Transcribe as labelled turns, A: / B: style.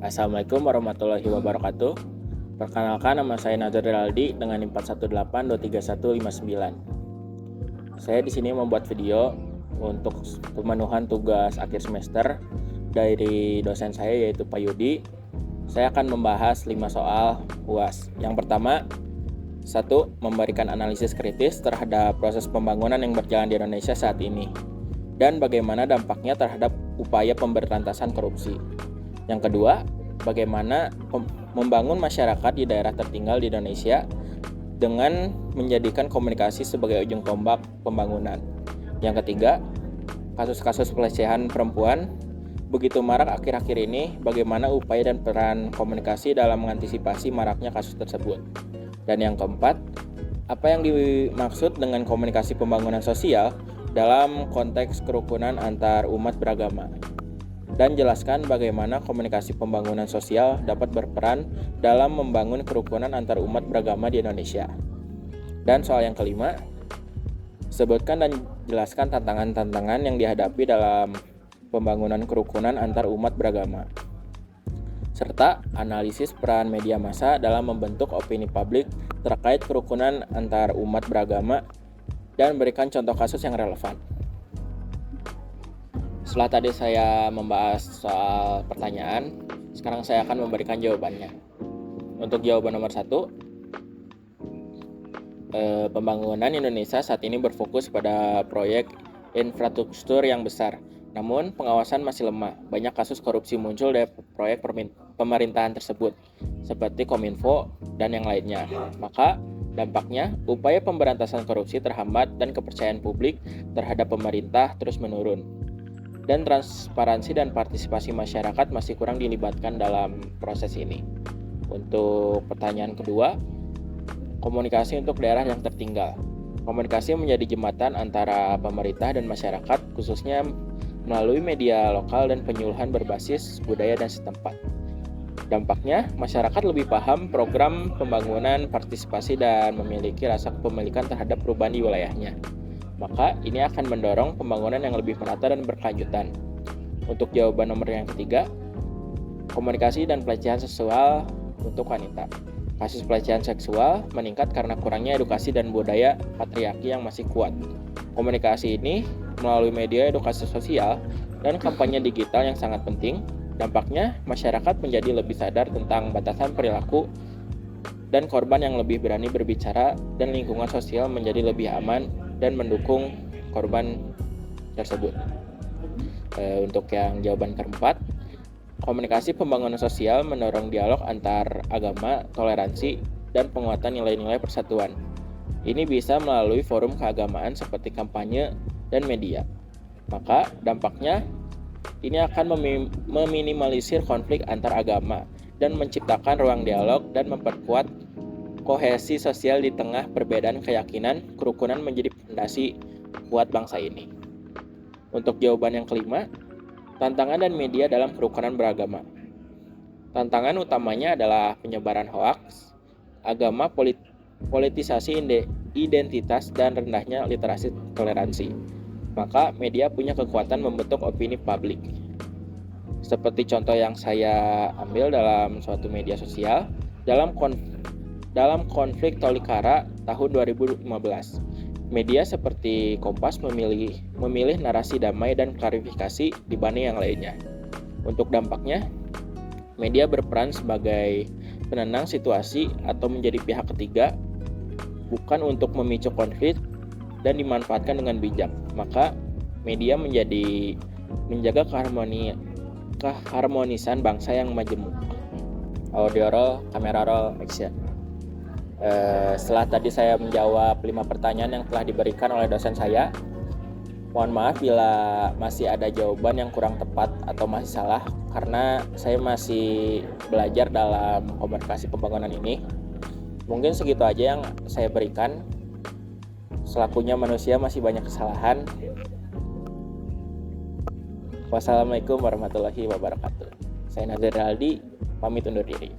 A: Assalamualaikum warahmatullahi wabarakatuh. Perkenalkan, nama saya Nazar Rinaldi dengan NIM 418-23159. Saya di sini membuat video untuk pemenuhan tugas akhir semester dari dosen saya, yaitu Pak Yudi. Saya akan membahas 5 soal UAS. Yang pertama, 1. Memberikan analisis kritis terhadap proses pembangunan yang berjalan di Indonesia saat ini dan bagaimana dampaknya terhadap upaya pemberantasan korupsi. Yang kedua, bagaimana membangun masyarakat di daerah tertinggal di Indonesia dengan menjadikan komunikasi sebagai ujung tombak pembangunan. Yang ketiga, kasus-kasus pelecehan perempuan begitu marak akhir-akhir ini, bagaimana upaya dan peran komunikasi dalam mengantisipasi maraknya kasus tersebut. Dan yang keempat, apa yang dimaksud dengan komunikasi pembangunan sosial dalam konteks kerukunan antar umat beragama. Dan jelaskan bagaimana komunikasi pembangunan sosial dapat berperan dalam membangun kerukunan antar umat beragama di Indonesia. Dan soal yang kelima, sebutkan dan jelaskan tantangan-tantangan yang dihadapi dalam pembangunan kerukunan antar umat beragama, serta analisis peran media massa dalam membentuk opini publik terkait kerukunan antar umat beragama dan berikan contoh kasus yang relevan. Setelah tadi saya membahas soal pertanyaan, sekarang saya akan memberikan jawabannya. Untuk jawaban nomor 1, pembangunan Indonesia saat ini berfokus pada proyek infrastruktur yang besar. Namun, pengawasan masih lemah. Banyak kasus korupsi muncul dari proyek pemerintahan tersebut, seperti Kominfo dan yang lainnya. Maka, dampaknya, upaya pemberantasan korupsi terhambat dan kepercayaan publik terhadap pemerintah terus menurun. Dan transparansi dan partisipasi masyarakat masih kurang dilibatkan dalam proses ini. Untuk pertanyaan kedua, komunikasi untuk daerah yang tertinggal. Komunikasi menjadi jembatan antara pemerintah dan masyarakat, khususnya melalui media lokal dan penyuluhan berbasis budaya dan setempat. Dampaknya, masyarakat lebih paham program pembangunan, partisipasi, dan memiliki rasa kepemilikan terhadap perubahan di wilayahnya. Maka ini akan mendorong pembangunan yang lebih merata dan berkelanjutan. Untuk jawaban nomor yang ketiga, komunikasi dan pelecehan seksual untuk wanita. Kasus pelecehan seksual meningkat karena kurangnya edukasi dan budaya patriarki yang masih kuat. Komunikasi ini melalui media edukasi sosial dan kampanye digital yang sangat penting. Dampaknya, masyarakat menjadi lebih sadar tentang batasan perilaku dan korban yang lebih berani berbicara, dan lingkungan sosial menjadi lebih aman dan mendukung korban tersebut. Untuk yang jawaban keempat, komunikasi pembangunan sosial mendorong dialog antar agama, toleransi, dan penguatan nilai-nilai persatuan. Ini bisa melalui forum keagamaan seperti kampanye dan media. Maka dampaknya ini akan meminimalisir konflik antar agama dan menciptakan ruang dialog dan memperkuat kohesi sosial di tengah perbedaan keyakinan. Kerukunan menjadi fondasi buat bangsa ini. Untuk jawaban yang kelima, tantangan dan media dalam kerukunan beragama. Tantangan utamanya adalah penyebaran hoaks, agama, politisasi identitas, dan rendahnya literasi toleransi. Maka media punya kekuatan membentuk opini publik. Seperti contoh yang saya ambil dalam suatu media sosial, dalam konflik Tolikara tahun 2015, media seperti Kompas memilih narasi damai dan klarifikasi dibanding yang lainnya. Untuk dampaknya, media berperan sebagai penenang situasi atau menjadi pihak ketiga, bukan untuk memicu konflik dan dimanfaatkan dengan bijak. Maka media menjaga keharmonisan bangsa yang majemuk. Audio roll, kamera roll, action. Setelah tadi saya menjawab 5 pertanyaan yang telah diberikan oleh dosen saya, mohon maaf bila masih ada jawaban yang kurang tepat atau masih salah, karena saya masih belajar dalam komunikasi pembangunan ini. Mungkin segitu aja yang saya berikan. Selakunya manusia masih banyak kesalahan. Wassalamualaikum warahmatullahi wabarakatuh. Saya Nazar Rinaldi, pamit undur diri.